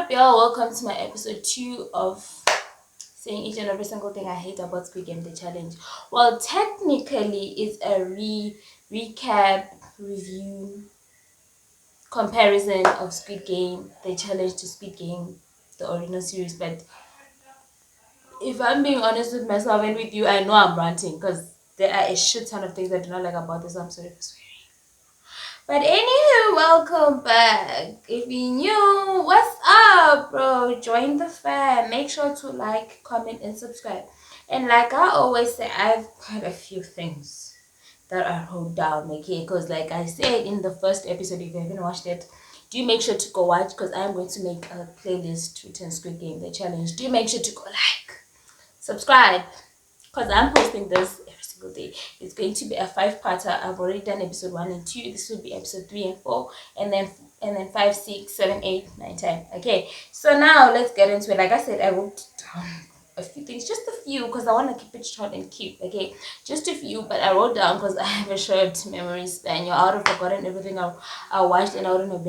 up, y'all? Welcome to my episode 2 of saying each and every single thing I hate about Squid Game, the challenge. Well, technically, it's a recap, review, comparison of Squid Game, the challenge to Squid Game, the original series. But if I'm being honest with myself and with you, I know I'm ranting because there are a shit ton of things I do not like about this. I'm sorry for swearing. But anywho, welcome back. If you're new, what's up, bro? Join the fam. Make sure to like, comment, and subscribe. And like I always say, I've got a few things that I wrote down, okay? Because like I said in the first episode, if you haven't watched it, do make sure to go watch because I'm going to make a playlist to return Squid Game, the challenge. Do make sure to go like, subscribe, because I'm posting this every single day. It's going to be a 5-parter. I've already done episode 1 and 2. This will be episode 3 and 4, and then 5, 6, 7, 8, 9, 10. Okay, so now let's get into it. Like I said, I wrote down a few things, just a few, because I want to keep it short and cute. Okay, just a few, but I wrote down because I have a short memory span. I would have forgotten everything I watched, and I wouldn't have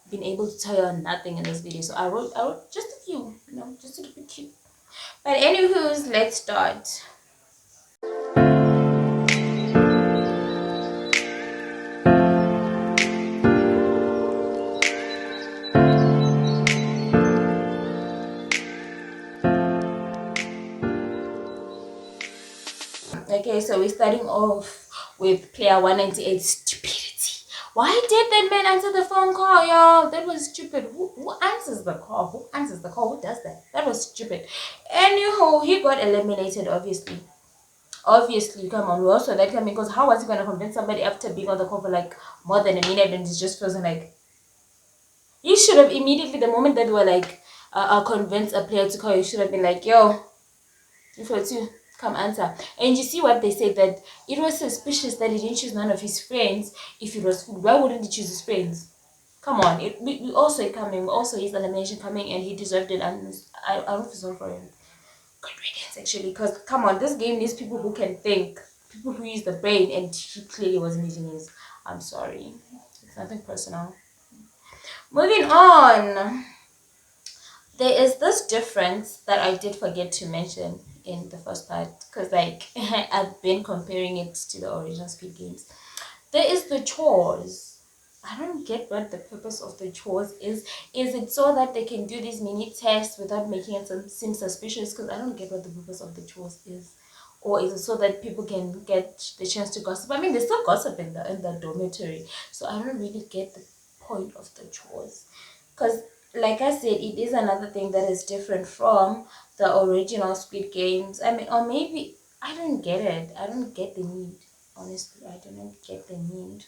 been able to tell you nothing in this video. So I wrote just a few, just to keep it cute. But anywho's, let's start. Okay, so we're starting off with player 198, stupidity. Why did that man answer the phone call, y'all? That was stupid. Who answers the call? Who answers the call? Who does that? That was stupid. Anyhow, he got eliminated, obviously. Obviously, come on. We also let him, because how was he going to convince somebody after being on the call for like more than a minute and it just wasn't like... He should have immediately, the moment that we were like, convince a player to call, you should have been like, yo, you for two, come answer. And you see what they said, that it was suspicious that he didn't choose none of his friends. If it was food, why wouldn't he choose his friends? Come on, we also coming, also his elimination coming, and he deserved it. And I don't feel sorry for him. Good riddance, actually, because come on, this game needs people who can think, people who use the brain, and he clearly wasn't using his. I'm sorry, it's nothing personal. Moving on. There is this difference that I did forget to mention in the first part, because like I've been comparing it to the original Squid Games. There is the chores. I don't get what the purpose of the chores is. Is it so that they can do these mini tests without making it seem suspicious? Because I don't get what the purpose of the chores is. Or is it so that people can get the chance to gossip? I mean, they still gossip in the dormitory. So I don't really get the point of the chores. Because like I said, it is another thing that is different from the original Squid Games. I mean, or maybe I don't get it. I don't get the need. Honestly, I do not get the need.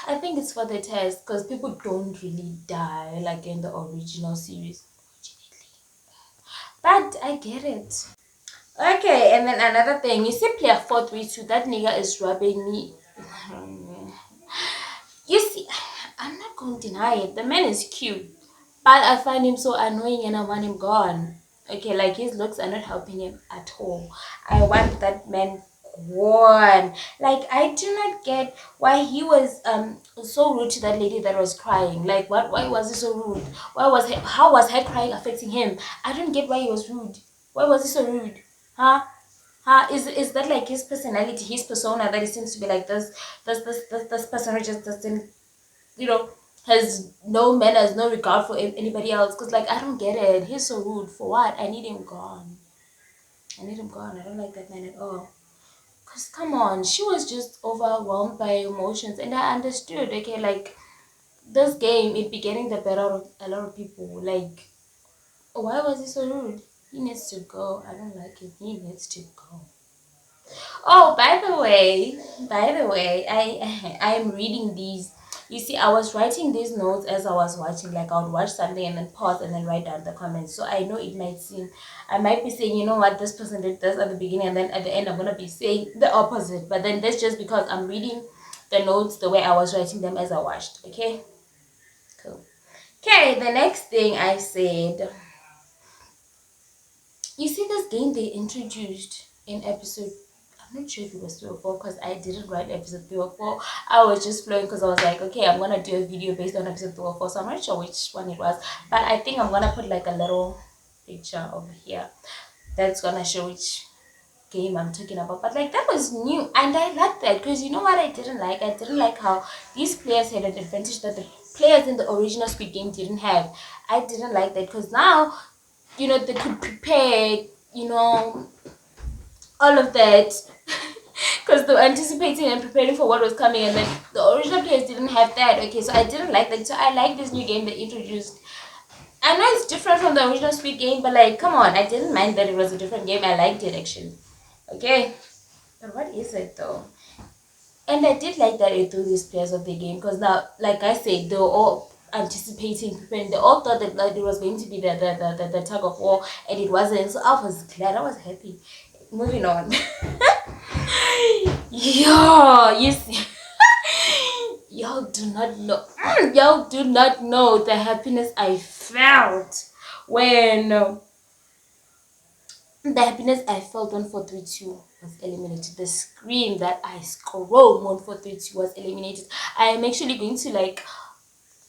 I think it's for the test, because people don't really die like in the original series. But I get it. Okay, and then another thing, you see player 432, that nigga is rubbing me. You see, I'm not going to deny it. The man is cute, but I find him so annoying and I want him gone. Okay, like his looks are not helping him at all. I want that man gone. Like, I do not get why he was so rude to that lady that was crying. Like, what? Why was he so rude? How was her crying affecting him? I don't get why he was rude. Why was he so rude? Huh? Is that like his personality, his persona, that he seems to be like this person who just doesn't, has no manners, no regard for anybody else? Because like I don't get it. He's so rude. For what? I need him gone. I need him gone. I don't like that man at all. Because come on, she was just overwhelmed by emotions, and I understood. Okay, like this game, it be getting the better of a lot of people. Like, why was he so rude? He needs to go. I don't like him. He needs to go. Oh, by the way, I'm reading these. You see, I was writing these notes as I was watching. Like I would watch something and then pause and then write down the comments. So I know I might be saying, you know what, this person did this at the beginning, and then at the end I'm gonna be saying the opposite. But then that's just because I'm reading the notes the way I was writing them as I watched. Okay, cool. Okay, the next thing I said. You see this game they introduced in episode, I'm I'm not sure if it was 3 or 4 because I didn't write episode 3 or 4. I was just flowing because I was like, okay, I'm gonna do a video based on episode 3 or 4. So I'm not sure which one it was, but I think I'm gonna put like a little picture over here that's gonna show which game I'm talking about. But like that was new and I liked that because you know what I didn't like? I didn't like how these players had an advantage that the players in the original Squid Game didn't have. I didn't like that because now, you know, they could prepare, you know, all of that because they were anticipating and preparing for what was coming, and then the original players didn't have that. Okay, so I didn't like that. So I like this new game they introduced. I know it's different from the original Squid Game, but like, come on, I didn't mind that it was a different game. I liked it actually. Okay, but what is it though? And I did like that it threw these players of the game because now, like I said, they were all anticipating, preparing. They all thought that like, it was going to be the tug of war, and it wasn't. So I was glad. I was happy. Moving on. Yo, you see, y'all do not know. Y'all do not know the happiness I felt when the happiness I felt when 432 was eliminated. The scream that I scrolled when 432 was eliminated. I am actually going to like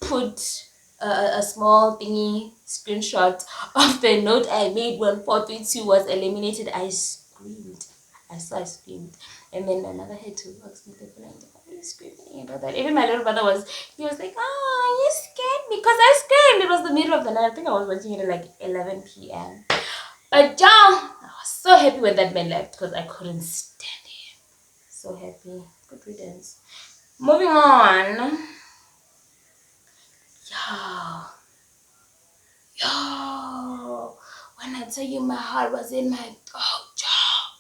put a small thingy screenshot of the note I made when 432 was eliminated. I screamed. I screamed. And then another had to ask me the friend, why are you screaming about that? Even my little brother he was like, oh, you scared me. Because I screamed. It was the middle of the night. I think I was watching it at like 11 p.m. But yeah, I was so happy when that man left because I couldn't stand him. So happy. Good riddance. Moving on. Yo, when I tell you my heart was in my throat,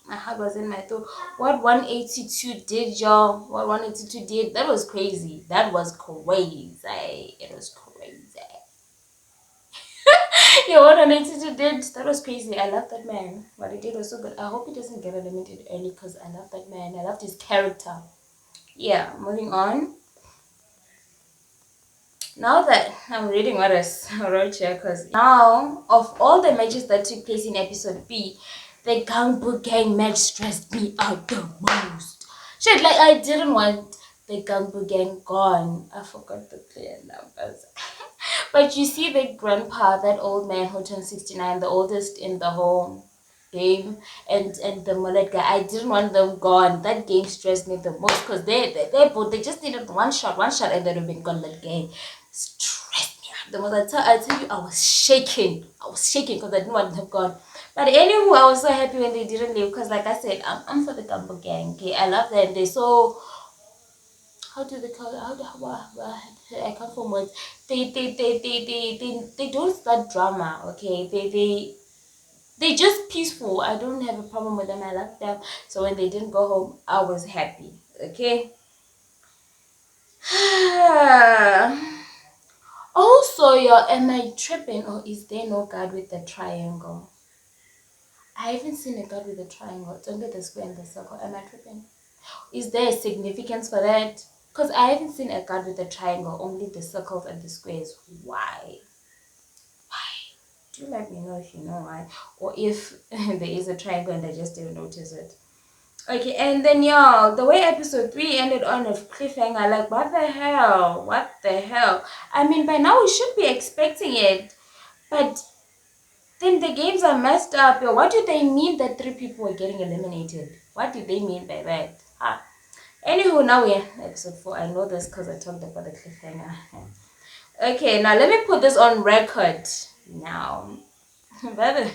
my heart was in my throat. What 182 did, y'all? What 182 did? That was crazy. That was crazy. It was crazy. Yo, what 182 did? That was crazy. I love that man. What he did was so good. I hope he doesn't get eliminated early because I love that man. I loved his character. Yeah, moving on. Now that I'm reading what I wrote here, because now of all the matches that took place in episode B, the Gangbu Gang match stressed me out the most. Shit, like I didn't want the Gangbu Gang gone. I forgot the player numbers. But you see the grandpa, that old man who turned 69, the oldest in the whole game, and the mullet guy, I didn't want them gone. That game stressed me the most because they just needed one shot and they'd have been gone. That game stressed me out the most. I tell you, I was shaking because I didn't want them gone. But anywho, I was so happy when they didn't leave because, like I said, I'm for the Gumbo Gang. Okay, I love them. They're so, how do they call it? I can't form words. They don't start drama. Okay, they just peaceful. I don't have a problem with them. I love them. So when they didn't go home, I was happy. Okay. Also, am I tripping or is there no guard with the triangle? I haven't seen a guard with a triangle. It's only the square and the circle. Am I tripping? Is there a significance for that? Because I haven't seen a guard with a triangle. Only the circles and the squares. Why? Do let me know if you know why, or if there is a triangle and I just didn't notice it. Okay, and then y'all, the way episode 3 ended on a cliffhanger, like what the hell? What the hell? I mean, by now we should be expecting it, but then the games are messed up. Yo, what do they mean that 3 people were getting eliminated? What do they mean by that? Anywho, now we're episode 4. I know this because I talked about the cliffhanger. Okay, now let me put this on record. Now, by the way,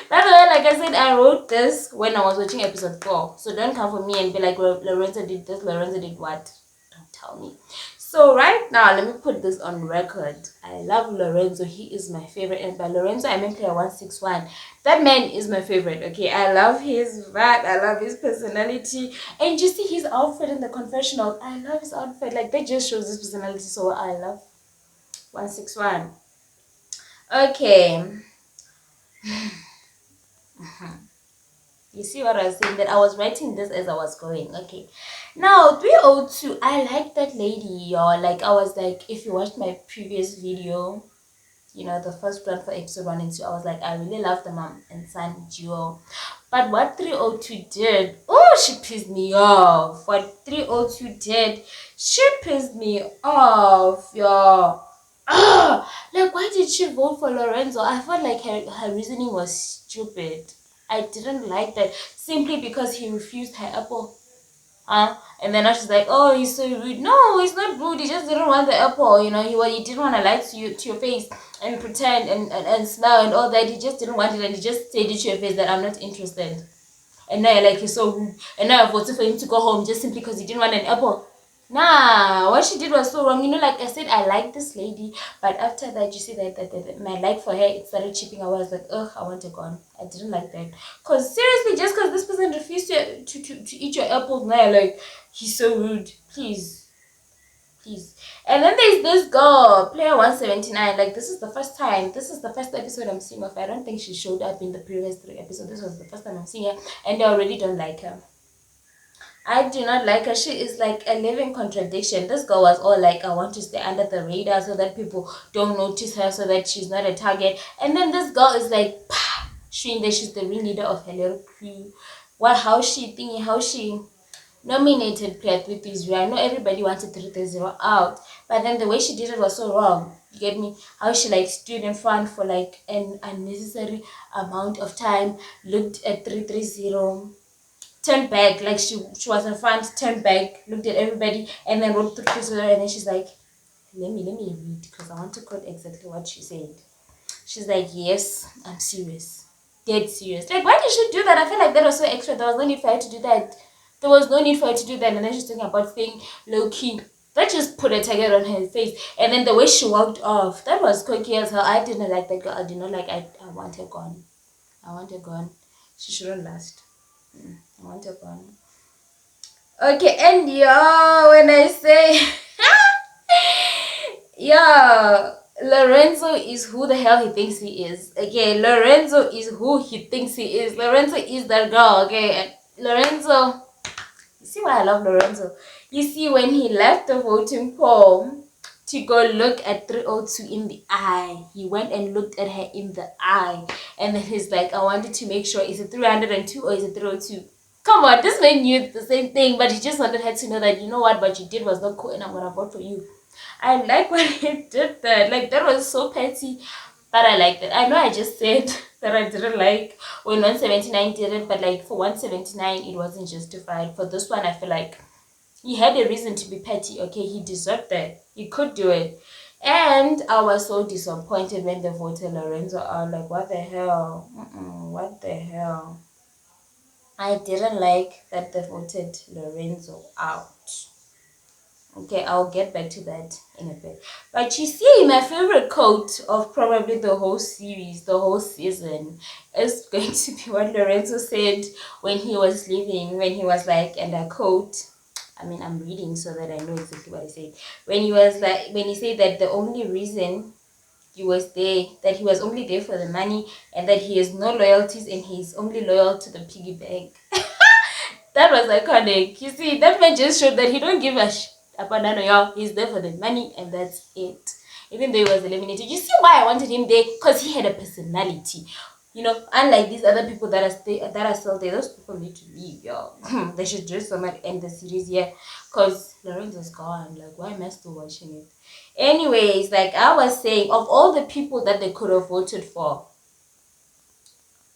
like I said, I wrote this when I was watching episode 4. So don't come for me and be like, Lorenzo did this, Lorenzo did what? Don't tell me. So right now, let me put this on record. I love Lorenzo. He is my favorite. And by Lorenzo, I mean player 161. That man is my favorite. Okay, I love his vibe. I love his personality. And you see his outfit in the confessional. I love his outfit. Like, that just shows his personality. So I love 161. Okay. You see what I was saying? That I was writing this as I was going. Okay. Now, 302. I like that lady, y'all. Like, I was like, if you watched my previous video, the first one for episode 1 and 2, I was like, I really love the mom and son duo. But what 302 did, oh, she pissed me off. What 302 did, she pissed me off, y'all. Like, why did she vote for Lorenzo? I felt like her reasoning was stupid. I didn't like that simply because he refused her apple. And then now she's like, oh, he's so rude. No, he's not rude. He just didn't want the apple. He didn't want to lie to your face and pretend and smile and all that. He just didn't want it, and he just said it to your face that I'm not interested. And now you're like, he's so rude. And now I voted for him to go home just simply because he didn't want an apple. Nah, what she did was so wrong. Like I said, I like this lady, but after that, you see that my like for her, it started chipping away. I was like, ugh, I want her gone. I didn't like that. Cause seriously, just cause this person refused to eat your apples, now you're like, he's so rude. Please. And then there's this girl, player 179. Like, this is the first episode I'm seeing of her. I don't think she showed up in the previous 3 episodes. This was the first time I'm seeing her, and I already don't like her. I do not like her. She is like a living contradiction. This girl was all like, I want to stay under the radar so that people don't notice her, so that she's not a target. And then this girl is like, showing that she's the ringleader of her little crew. How she nominated Player 330. I know everybody wanted 330 out, but then the way she did it was so wrong. You get me? How she like stood in front for like an unnecessary amount of time, looked at 330, turned back, like she was in front, turned back, looked at everybody, and then wrote 330, and then she's like, let me read, because I want to quote exactly what she said. She's like, yes, I'm serious. Dead serious. Like, why did she do that? I feel like that was so extra. There was no need for her to do that. And then she's talking about staying low-key. That just put a target on her face. And then the way she walked off, that was quirky as hell. I didn't like that girl. I did not like. I want her gone. She shouldn't last. I want her gone. Okay, and when I say Lorenzo is who the hell he thinks he is. Okay, Lorenzo is who he thinks he is. Lorenzo is that girl. Okay, and Lorenzo, you see why I love Lorenzo? You see, when he left the voting poll to go look at 302 in the eye, he went and looked at her in the eye, and then he's like, I wanted to make sure, is it 302 or is it 302? Come on, this man knew the same thing, but he just wanted her to know that, you know what you did was not cool, and I'm gonna vote for you. I like when he did that. Like, that was so petty, but I liked it. I know I just said that I didn't like when 179 did it, but like for 179, it wasn't justified. For this one, I feel like he had a reason to be petty. Okay, he deserved that. He could do it. And I was so disappointed when they voted Lorenzo out. Like, what the hell? What the hell? I didn't like that they voted Lorenzo out. Okay, I'll get back to that in a bit. But you see, my favorite quote of probably the whole series, the whole season, is going to be what Lorenzo said when he was leaving, when he was like, and I quote, I mean, I'm reading so that I know exactly what he said. When he said that the only reason he was there, that he was only there for the money, and that he has no loyalties and he's only loyal to the piggy bank. That was iconic. You see, that man just showed that he don't give a about none of y'all. He's there for the money and that's it. Even though he was eliminated. You see why I wanted him there? Because he had a personality. Unlike these other people that are still there, those people need to leave, y'all. They should just somewhere end the series here. Because Lorenzo's gone. Like, why am I still watching it? Anyways, like I was saying, of all the people that they could have voted for,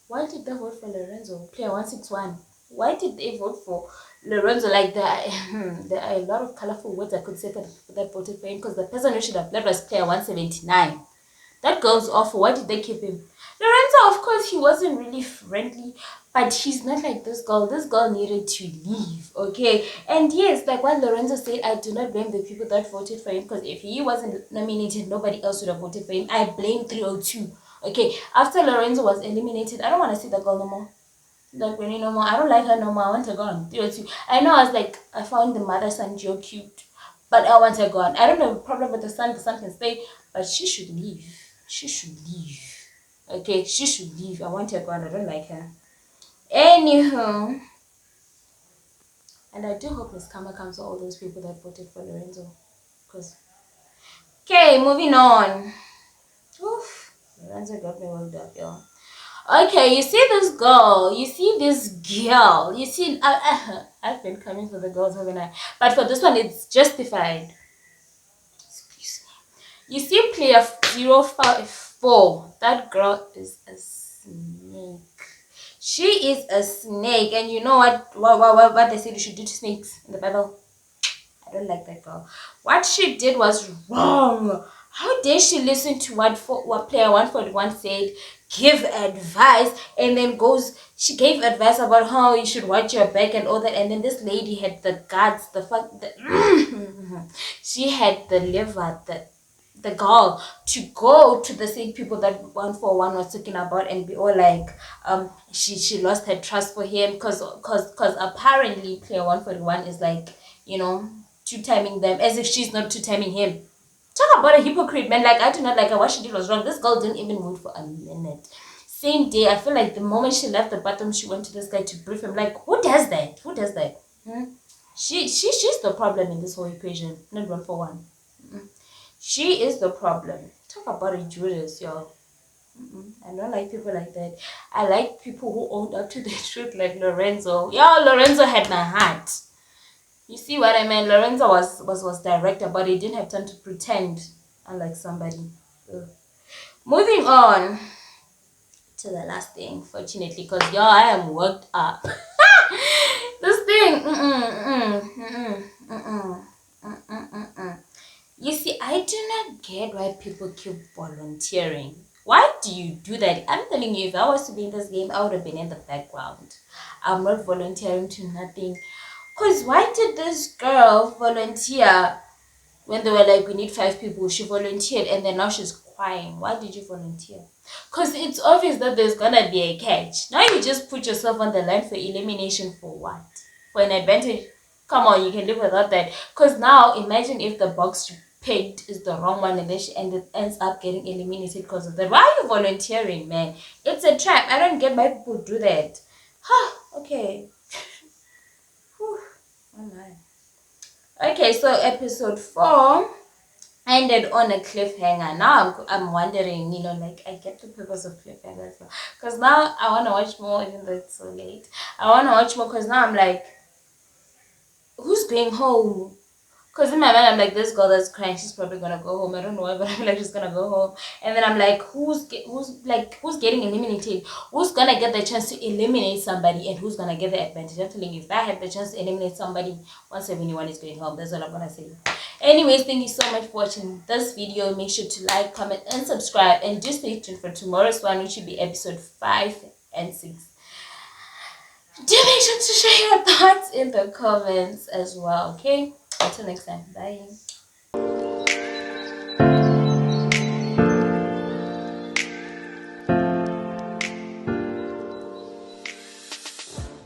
why did they vote for Lorenzo? Player 161. Why did they vote for Lorenzo? Like, there are a lot of colorful words I could say for the people that voted for him, because the person who should have led was player 179. That girl's awful. Why did they keep him? Lorenzo, of course, he wasn't really friendly, but he's not like this girl. This girl needed to leave, okay? And yes, like what Lorenzo said, I do not blame the people that voted for him, because if he wasn't nominated, nobody else would have voted for him. I blame 302. Okay, after Lorenzo was eliminated, I don't want to see the girl no more. Like, really no more. I don't like her no more. I want her gone. 302. I know, I found the mother-son duo cute, but I want her gone. I don't have a problem with the son. The son can stay, but she should leave. Okay, she should leave. I want her gone. I don't like her. Anywho, and I do hope Miss Kama comes to all those people that voted for Lorenzo. Okay, moving on. Oof. Lorenzo got me worked up, yo. Okay, you see this girl. You see this girl. You see, I've been coming for the girls overnight, but for this one, it's justified. Excuse me. You see, player 054. That girl is a snake. She is a snake, and you know what they said you should do to snakes in the Bible? I don't like that girl. What she did was wrong. How dare she listen to what player 141 said, give advice, and then she gave advice about how you should watch your back and all that, and then this lady had the guts, she had the liver, the gall to go to the same people that 141 was talking about and be all like, she lost her trust for him because apparently player 141 is like, two-timing them as if she's not two-timing him. Talk about a hypocrite, man. Like, I do not like her. What she did was wrong. This girl didn't even move for a minute. Same day, I feel like the moment she left the bathroom, she went to this guy to brief him. Like, who does that? Who does that? She's the problem in this whole equation, not 141. She is the problem. Talk about a Judas, yo. I don't like people like that. I like people who own up to the truth, like Lorenzo. Yo, Lorenzo had my heart. You see what I mean? Lorenzo was director, but he didn't have time to pretend, unlike somebody. Ugh. Moving on to the last thing, fortunately, because y'all, I am worked up. This thing, You see, I do not get why people keep volunteering. Why do you do that? I'm telling you, if I was to be in this game, I would have been in the background. I'm not volunteering to nothing. Because why did this girl volunteer when they were like, we need 5 people? She volunteered and then now she's crying. Why did you volunteer? Because it's obvious that there's gonna be a catch. Now you just put yourself on the line for elimination for what? For an advantage? Come on, you can live without that. Because now imagine if the box you picked is the wrong one and then she ends up getting eliminated because of that. Why are you volunteering, man? It's a trap. I don't get why people do that. Okay. Whew. Oh my. Okay, so episode 4 ended on a cliffhanger. Now I'm wondering, like, I get the purpose of cliffhangers, because now I want to watch more, even though it's so late. I want to watch more because now I'm like, who's going home? Because in my mind, I'm like, this girl that's crying, she's probably gonna go home. I don't know why, but I'm like, she's gonna go home. And then I'm like, who's getting eliminated? Who's gonna get the chance to eliminate somebody, and who's gonna get the advantage? I'm telling you, if I had the chance to eliminate somebody, 171 is going home. That's all I'm gonna say. Anyways, thank you so much for watching this video. Make sure to like, comment, and subscribe, and just stay tuned for tomorrow's one, which will be episode 5 and 6. Do make sure to share your thoughts in the comments as well, okay? Until next time, bye.